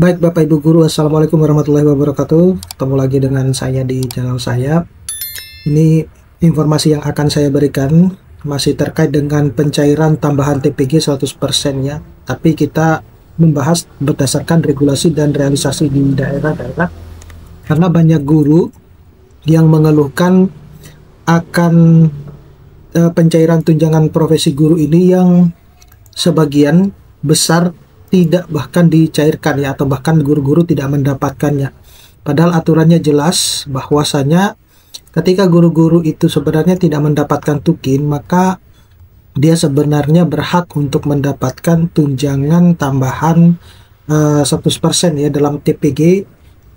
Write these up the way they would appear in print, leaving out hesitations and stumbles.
Baik Bapak Ibu Guru, Assalamualaikum warahmatullahi wabarakatuh. Ketemu lagi dengan saya di channel saya. Ini informasi yang akan saya berikan masih terkait dengan pencairan tambahan TPG 100% ya. Tapi kita membahas berdasarkan regulasi dan realisasi di daerah-daerah. Karena banyak guru yang mengeluhkan akan pencairan tunjangan profesi guru ini yang sebagian besar tidak bahkan dicairkan ya, atau bahkan guru-guru tidak mendapatkannya. Padahal aturannya jelas bahwasanya ketika guru-guru itu sebenarnya tidak mendapatkan tukin, maka dia sebenarnya berhak untuk mendapatkan tunjangan tambahan 100% ya dalam TPG,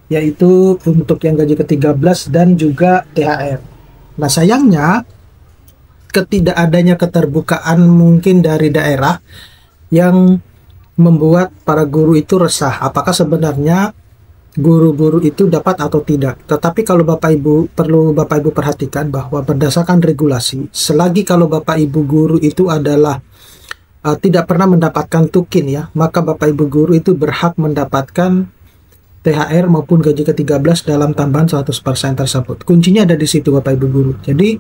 yaitu untuk yang gaji ke-13 dan juga THR. Nah sayangnya ketidakadanya keterbukaan mungkin dari daerah yang membuat para guru itu resah apakah sebenarnya guru-guru itu dapat atau tidak. Tetapi kalau Bapak Ibu perlu Bapak Ibu perhatikan bahwa berdasarkan regulasi, selagi kalau Bapak Ibu guru itu adalah tidak pernah mendapatkan tukin ya, maka Bapak Ibu guru itu berhak mendapatkan THR maupun gaji ke-13 dalam tambahan 100% tersebut. Kuncinya ada di situ Bapak Ibu guru. Jadi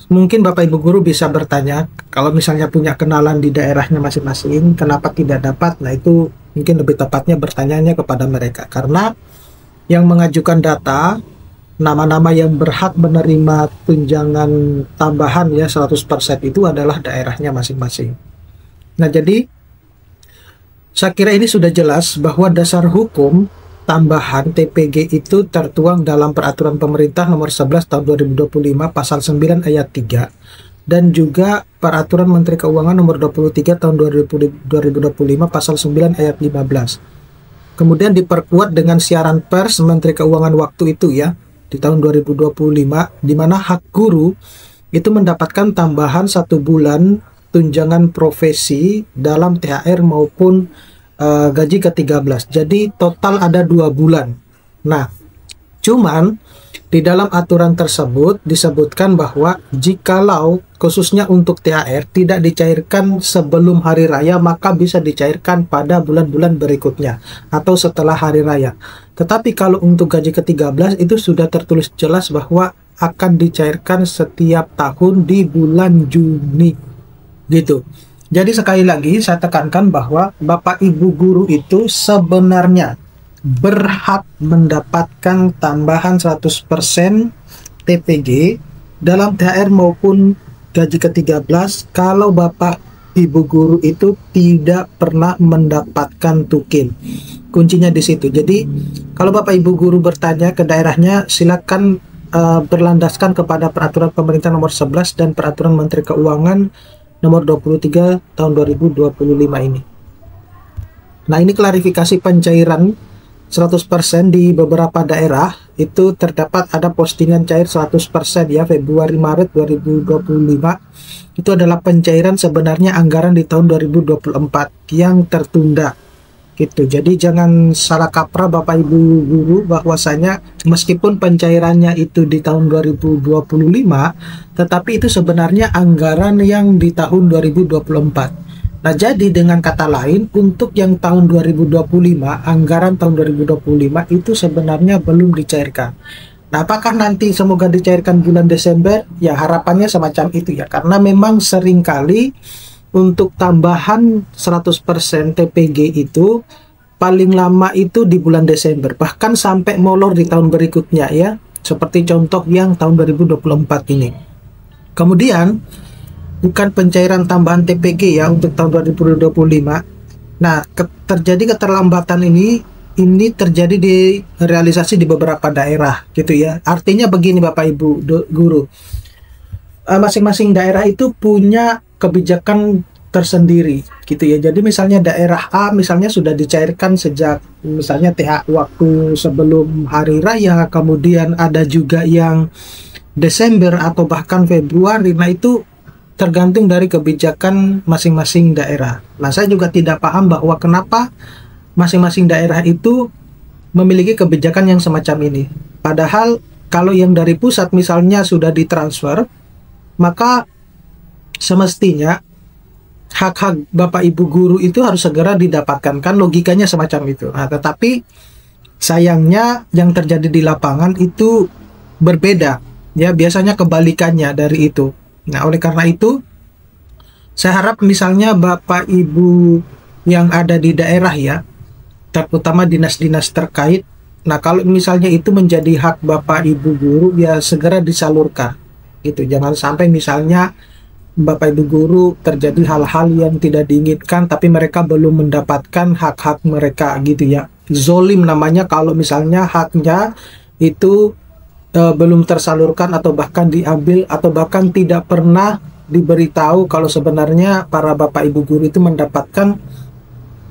mungkin Bapak Ibu guru bisa bertanya, kalau misalnya punya kenalan di daerahnya masing-masing, kenapa tidak dapat? Nah itu mungkin lebih tepatnya bertanyanya kepada mereka. Karena yang mengajukan data, nama-nama yang berhak menerima tunjangan tambahan ya 100% itu adalah daerahnya masing-masing. Nah jadi, saya kira ini sudah jelas bahwa dasar hukum tambahan TPG itu tertuang dalam Peraturan Pemerintah Nomor 11 Tahun 2025 Pasal 9 Ayat 3 dan juga Peraturan Menteri Keuangan Nomor 23 Tahun 2025 Pasal 9 Ayat 15. Kemudian diperkuat dengan siaran pers Menteri Keuangan waktu itu ya di tahun 2025, di mana hak guru itu mendapatkan tambahan 1 bulan tunjangan profesi dalam THR maupun gaji ke-13. Jadi total ada 2 bulan. Nah, cuman di dalam aturan tersebut disebutkan bahwa jikalau khususnya untuk THR tidak dicairkan sebelum hari raya, maka bisa dicairkan pada bulan-bulan berikutnya atau setelah hari raya. Tetapi kalau untuk gaji ke-13 itu sudah tertulis jelas bahwa akan dicairkan setiap tahun di bulan Juni gitu. Jadi sekali lagi saya tekankan bahwa Bapak Ibu guru itu sebenarnya berhak mendapatkan tambahan 100% TPG dalam THR maupun gaji ke-13 kalau Bapak Ibu guru itu tidak pernah mendapatkan tukin. Kuncinya di situ. Jadi kalau Bapak Ibu guru bertanya ke daerahnya, silakan berlandaskan kepada Peraturan Pemerintah Nomor 11 dan Peraturan Menteri Keuangan Nomor 23 tahun 2025 ini. Nah ini klarifikasi pencairan 100% di beberapa daerah itu terdapat ada postingan cair 100% ya Februari Maret 2025. Itu adalah pencairan sebenarnya anggaran di tahun 2024 yang tertunda gitu. Jadi jangan salah kaprah Bapak Ibu guru bahwasanya meskipun pencairannya itu di tahun 2025, tetapi itu sebenarnya anggaran yang di tahun 2024. Nah jadi dengan kata lain, untuk yang tahun 2025, anggaran tahun 2025 itu sebenarnya belum dicairkan. Nah apakah nanti semoga dicairkan bulan Desember? Ya harapannya semacam itu ya, karena memang seringkali untuk tambahan 100% TPG itu paling lama itu di bulan Desember, bahkan sampai molor di tahun berikutnya ya, seperti contoh yang tahun 2024 ini. Kemudian bukan pencairan tambahan TPG ya untuk tahun 2025. Nah terjadi keterlambatan ini terjadi di realisasi di beberapa daerah gitu ya. Artinya begini Bapak Ibu guru, masing-masing daerah itu punya kebijakan tersendiri gitu ya. Jadi misalnya daerah A misalnya sudah dicairkan sejak misalnya TH waktu sebelum hari raya, kemudian ada juga yang Desember atau bahkan Februari. Nah itu tergantung dari kebijakan masing-masing daerah. Nah saya juga tidak paham bahwa kenapa masing-masing daerah itu memiliki kebijakan yang semacam ini. Padahal kalau yang dari pusat misalnya sudah ditransfer, maka semestinya hak-hak Bapak Ibu guru itu harus segera didapatkan, kan logikanya semacam itu. Nah, tetapi sayangnya yang terjadi di lapangan itu berbeda, ya, biasanya kebalikannya dari itu. Nah, oleh karena itu saya harap misalnya Bapak Ibu yang ada di daerah, ya, terutama dinas-dinas terkait, nah kalau misalnya itu menjadi hak Bapak Ibu guru, ya segera disalurkan gitu. Jangan sampai misalnya Bapak Ibu guru terjadi hal-hal yang tidak diinginkan tapi mereka belum mendapatkan hak-hak mereka gitu, ya. Zolim namanya kalau misalnya haknya itu belum tersalurkan atau bahkan diambil atau bahkan tidak pernah diberitahu kalau sebenarnya para Bapak Ibu guru itu mendapatkan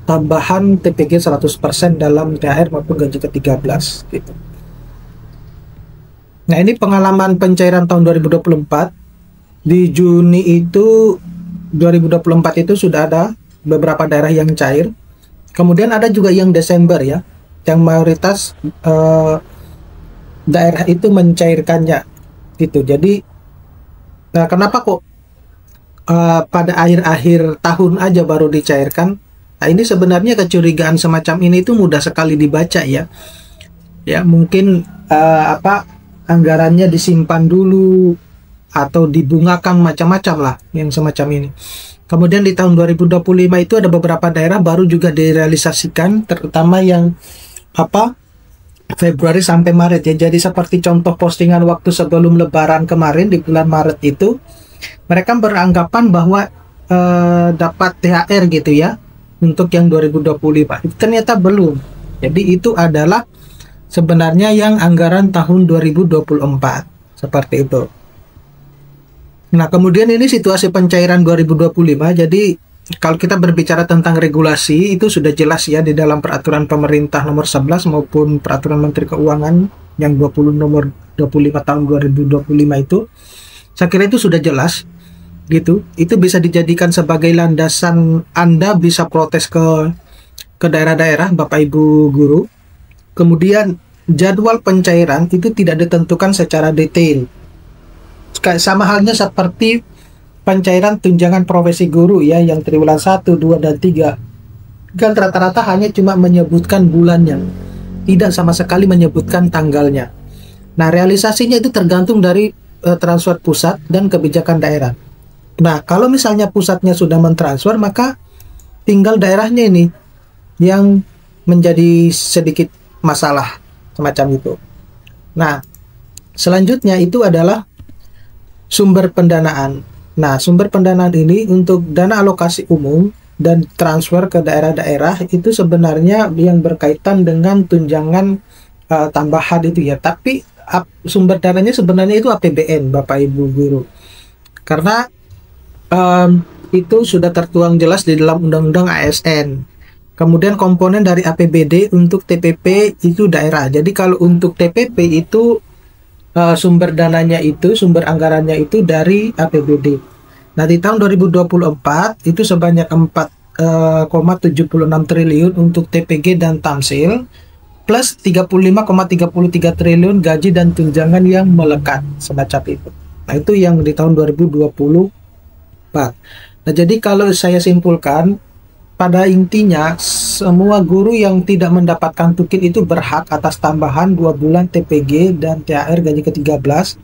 tambahan TPG 100% dalam THR maupun gaji ke-13 gitu. Nah, ini pengalaman pencairan tahun 2024. Di Juni itu 2024 itu sudah ada beberapa daerah yang cair. Kemudian ada juga yang Desember, ya, yang mayoritas daerah itu mencairkannya gitu. Jadi nah, kenapa kok pada akhir-akhir tahun aja baru dicairkan? Nah, ini sebenarnya kecurigaan semacam ini itu mudah sekali dibaca, ya. Ya, mungkin anggarannya disimpan dulu atau dibungakan macam-macam lah yang semacam ini. Kemudian di tahun 2025 itu ada beberapa daerah baru juga direalisasikan, terutama yang Februari sampai Maret, ya. Jadi seperti contoh postingan waktu sebelum Lebaran kemarin di bulan Maret itu, mereka beranggapan bahwa dapat THR gitu, ya, untuk yang 2025. Itu ternyata belum. Jadi itu adalah sebenarnya yang anggaran tahun 2024 seperti itu. Nah, kemudian ini situasi pencairan 2025. Jadi kalau kita berbicara tentang regulasi itu sudah jelas, ya, di dalam peraturan pemerintah nomor 11 maupun peraturan Menteri Keuangan yang 20 nomor 25 tahun 2025 itu, saya kira itu sudah jelas gitu. Itu bisa dijadikan sebagai landasan Anda bisa protes ke daerah-daerah Bapak Ibu guru. Kemudian jadwal pencairan itu tidak ditentukan secara detail. Sama halnya seperti pencairan tunjangan profesi guru, ya, yang triwulan 1, 2, dan 3. Kan rata-rata hanya cuma menyebutkan bulannya, tidak sama sekali menyebutkan tanggalnya. Nah, realisasinya itu tergantung dari transfer pusat dan kebijakan daerah. Nah, kalau misalnya pusatnya sudah mentransfer, maka tinggal daerahnya ini yang menjadi sedikit masalah semacam itu. Nah, selanjutnya itu adalah sumber pendanaan. Nah, sumber pendanaan ini untuk dana alokasi umum dan transfer ke daerah-daerah itu sebenarnya yang berkaitan dengan tunjangan tambahan itu, ya. Tapi sumber dananya sebenarnya itu APBN, Bapak Ibu guru. Karena itu sudah tertuang jelas di dalam Undang-Undang ASN. Kemudian komponen dari APBD untuk TPP itu daerah. Jadi kalau untuk TPP itu sumber dananya itu, sumber anggarannya itu dari APBD. Nah, di tahun 2024 itu sebanyak 4,76 triliun untuk TPG dan Tamsil, plus 35,33 triliun gaji dan tunjangan yang melekat semacam itu. Nah, itu yang di tahun 2024. Nah, jadi kalau saya simpulkan, pada intinya semua guru yang tidak mendapatkan tukin itu berhak atas tambahan 2 bulan TPG dan THR gaji ke-13.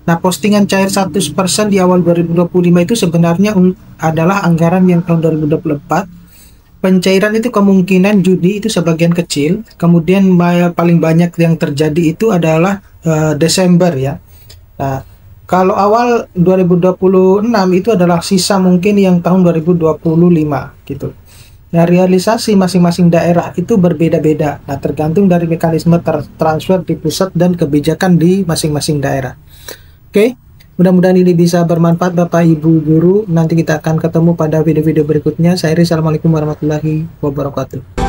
Nah, postingan cair 100% di awal 2025 itu sebenarnya adalah anggaran yang tahun 2024. Pencairan itu kemungkinan Juni itu sebagian kecil. Kemudian paling banyak yang terjadi itu adalah Desember, ya. Nah, kalau awal 2026 itu adalah sisa mungkin yang tahun 2025 gitu. Nah, realisasi masing-masing daerah itu berbeda-beda. Nah, tergantung dari mekanisme transfer di pusat dan kebijakan di masing-masing daerah. Oke, mudah-mudahan ini bisa bermanfaat Bapak Ibu guru. Nanti kita akan ketemu pada video-video berikutnya. Saya Rizal, Assalamualaikum warahmatullahi wabarakatuh.